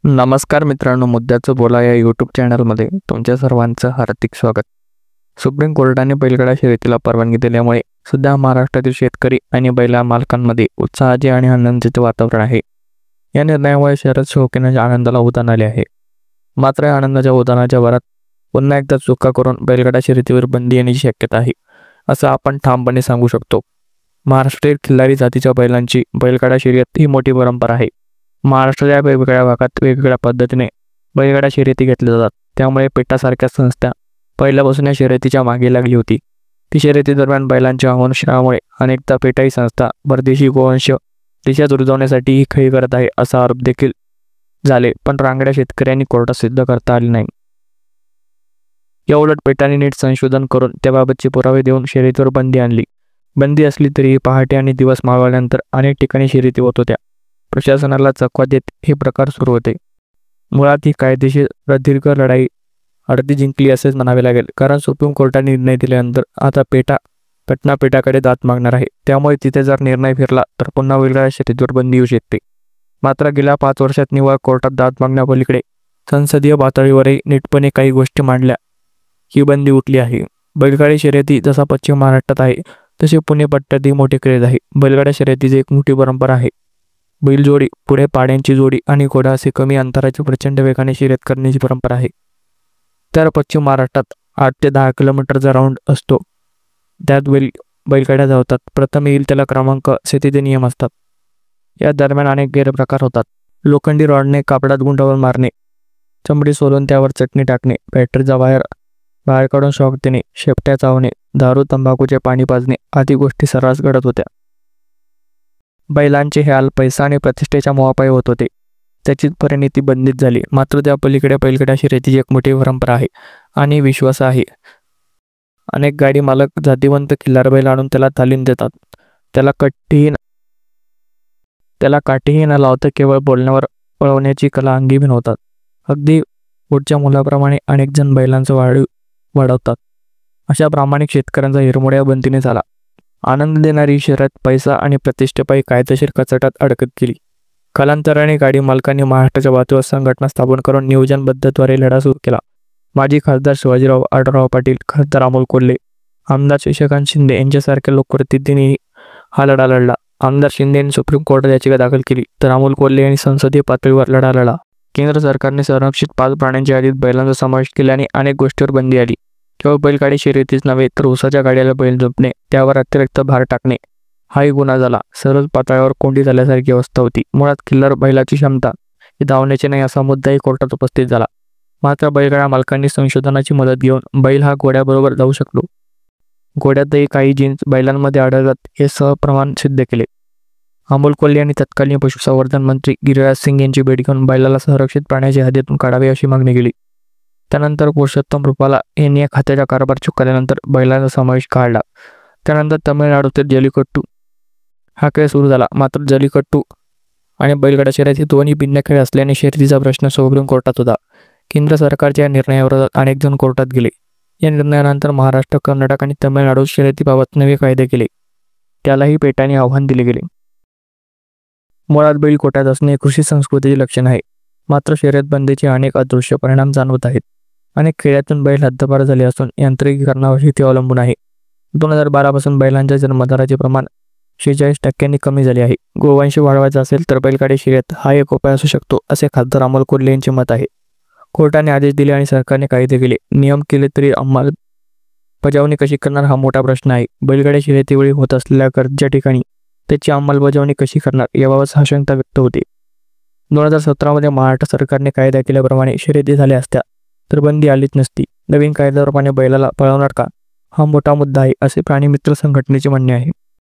नमस्कार मित्रांनो, मुद्द्याचं बोला या यूट्यूब चॅनलमध्ये तुमच्या सर्वांचं हार्दिक स्वागत. सुप्रीम कोर्टाने बैलगाडा शर्यतीला परवानगी दिल्यामुळे सुद्धा महाराष्ट्रातील शेतकरी आणि बैल मालकांमध्ये उत्साहाचे आणि आनंदाचे वातावरण आहे. या निर्णयामुळे शर्यत शौकीनांच्या आनंदाला उधाण आले आहे. मात्र या आनंदाच्या उधाणाच्या भरात पुन्हा एकदा चुका करून बैलगाडा शर्यतीवर बंदी येण्याची शक्यता आहे, असं आपण ठामपणे सांगू शकतो. महाराष्ट्रातील खिल्लारी जातीच्या बैलांची बैलगाडा शर्यत ही मोठी परंपरा आहे. महाराष्ट्राच्या वेगवेगळ्या भागात वेगवेगळ्या पद्धतीने बैलगाडा शर्यती घेतल्या जातात. त्यामुळे पेटासारख्या संस्था पहिल्यापासून या शर्यतीच्या मागे लागली होती. ती शर्यती दरम्यान बैलांच्या वंशनामुळे अनेकदा पेटाई संस्था परदेशी गोवंश देशात रुजवण्यासाठी ही खेळी करत आहे असा आरोप देखील झाले, पण रांगड्या शेतकऱ्यांनी कोर्टात सिद्ध करता आले नाही. या उलट पेटाने नीट संशोधन करून त्याबाबतचे पुरावे देऊन शर्यतीवर बंदी आणली. बंदी असली तरी पहाटे आणि दिवस मावळल्यानंतर अनेक ठिकाणी शर्यती होत होत्या. प्रशासनाला चकवा देत हे प्रकार सुरू होते. मुळात ही कायदेशीर प्रदीर्घ लढाई अर्धी जिंकली असेच म्हणावे लागेल, कारण सुप्रीम कोर्टाने निर्णय दिल्यानंतर आता पटना पेटाकडे दाद मागणार आहे. त्यामुळे तिथे जर निर्णय फिरला तर पुन्हा वेगळ्या शर्यतीवर बंदी येऊ शकते. मात्र गेल्या 5 वर्षात निव्वळ कोर्टात दाद मागण्यापलीकडे संसदीय पातळीवरही नीटपणे काही गोष्टी मांडल्या ही बंदी उठली आहे. बैलगाडी शर्यती जसा पश्चिम महाराष्ट्रात आहे तसे पुणे पट्ट्यातही मोठी क्रेज आहे. बैलगाड्या शर्यतीची एक मोठी परंपरा आहे. बैलजोडी पुढे पाड्यांची जोडी आणि घोडा असे कमी अंतराची प्रचंड वेगाने शर्यत करण्याची परंपरा आहे. तर पश्चिम महाराष्ट्रात 8 ते 10 किलोमीटरचा राऊंड असतो. त्यात बैलगाड्या धावतात. प्रथम येईल त्याला क्रमांक असे तिथे नियम असतात. या दरम्यान अनेक गैरप्रकार होतात. लोखंडी रॉडने कापडात गुंडावर मारणे, चमडी सोलून त्यावर चटणी टाकणे, बॅटरीचा बाहेर काढून शॉक देणे, शेपट्या चावणे, दारू तंबाखूचे पाणी पाजणे आदी गोष्टी सर्रास घडत होत्या. बैलांचे हाल पैसा आणि प्रतिष्ठेच्या मोहापायी होत होते. त्याची परिणिती बंदित झाली. मात्र त्या पलीकडे बैलगाडा शर्यतीची एक मोठी परंपरा आहे आणि विश्वास आहे. अनेक गाडी मालक जातीवंत खिल्लार बैल आणून त्याला तालीम देतात. त्याला काठीही न लावता केवळ बोलण्यावर पळवण्याची कला अंगी भिनवतात. अगदी पुढच्या मुलाप्रमाणे अनेक जण बैलांचं वाढवतात. अशा प्रामाणिक शेतकऱ्यांचा हिरमोड या बंदीने झाला. आनंद देणारी शर्यत पैसा आणि प्रतिष्ठेपायी कायदेशीर कचाट्यात अडकत गेली. कालांतराने गाडी मालकांनी महाराष्ट्राच्या बाजूवर संघटना स्थापन करून नियोजनबद्धद्वारे लढा सुरू केला. माजी खासदार शिवाजीराव आढळराव पाटील, खासदार अमोल कोल्हे, आमदार शशिकांत शिंदे यांच्यासारख्या लोकप्रतिनिधींनी हा लढा लढला. आमदार शिंदे यांनी सुप्रीम कोर्टात याचिका दाखल केली, तर अमोल कोल्हे यांनी संसदीय पातळीवर लढा लढला. केंद्र सरकारने संरक्षित 5 प्राण्यांच्या यादीत बैलांचा समावेश केल्याने अनेक गोष्टीवर बंदी आली. केवळ बैलगाडी शर्यतीच नव्हे तर उसाच्या गाड्याला बैल झोपणे, त्यावर अतिरिक्त भार टाकणे हाही गुन्हा झाला. सरळ पातळीवर कोंडी झाल्यासारखी अवस्था होती. मुळात खिल्लार बैलाची क्षमता ही धावण्याची नाही असा मुद्दाही कोर्टात उपस्थित झाला. मात्र बैलगाडा मालकांनी संशोधनाची मदत घेऊन बैल हा घोड्याबरोबर जाऊ शकलो. घोड्यातही काही जीन्स बैलांमध्ये आढळतात हे सहप्रमाण सिद्ध केले. अमोल कोल्हे यांनी तत्कालीन पशुसंवर्धन मंत्री गिरिराज सिंग यांची भेट घेऊन बैलाला संरक्षित प्राण्याच्या यादीतून काढावे अशी मागणी केली. त्यानंतर पुरुषोत्तम रुपाला यांनी या खात्याचा कारभार चुकल्यानंतर बैलांचा समावेश काढला. त्यानंतर तमिळनाडूतील जल्लीकट्टू हा खेळ सुरू झाला. मात्र जल्लीकट्टू आणि बैलगाडा शर्यत हे दोन्ही भिन्न खेळ असल्याने शर्यतीचा प्रश्न सुप्रीम कोर्टात होता. केंद्र सरकारच्या या निर्णयाविरोधात अनेक जण कोर्टात गेले. या निर्णयानंतर महाराष्ट्र, कर्नाटक आणि तमिळनाडूत शर्यतीबाबत नवे कायदे केले. त्यालाही पेटाने आव्हान दिले गेले. मुळात बैल कोट्यात असणे हे कृषी संस्कृतीचे लक्षण आहे. मात्र शर्यत बंदीचे अनेक अदृश्य परिणाम जाणवत आहेत. अनेक खेड्यातून बैल हद्दपार झाले असून यांत्रिकीकरणावर शेती अवलंबून आहे. 2012 पासून बैलांच्या जन्मदराचे प्रमाण 46% कमी झाले आहे. गोवंश वाढवायचा असेल तर बैलगाडी शर्यत हा एक उपाय असू शकतो, असे खासदार अमोल कोल्हे यांचे मत आहे. कोर्टाने आदेश दिले आणि सरकारने कायदे केले, नियम केले तरी अंमलबजावणी कशी करणार हा मोठा प्रश्न आहे. बैलगाडी शर्यतीवेळी होत असलेल्या गर्दीच्या ठिकाणी त्याची अंमलबजावणी कशी करणार याबाबत आशंका व्यक्त होते. 2017 महाराष्ट्र सरकारने कायदा केल्याप्रमाणे शर्यती झाल्या असत्या तर बंदी आलीच नसती. नवीन कायद्याप्रमाणे बैलाला पळवणार का हा मोठा मुद्दा आहे, असे प्राणीमित्र संघटनेचे म्हणणे आहे.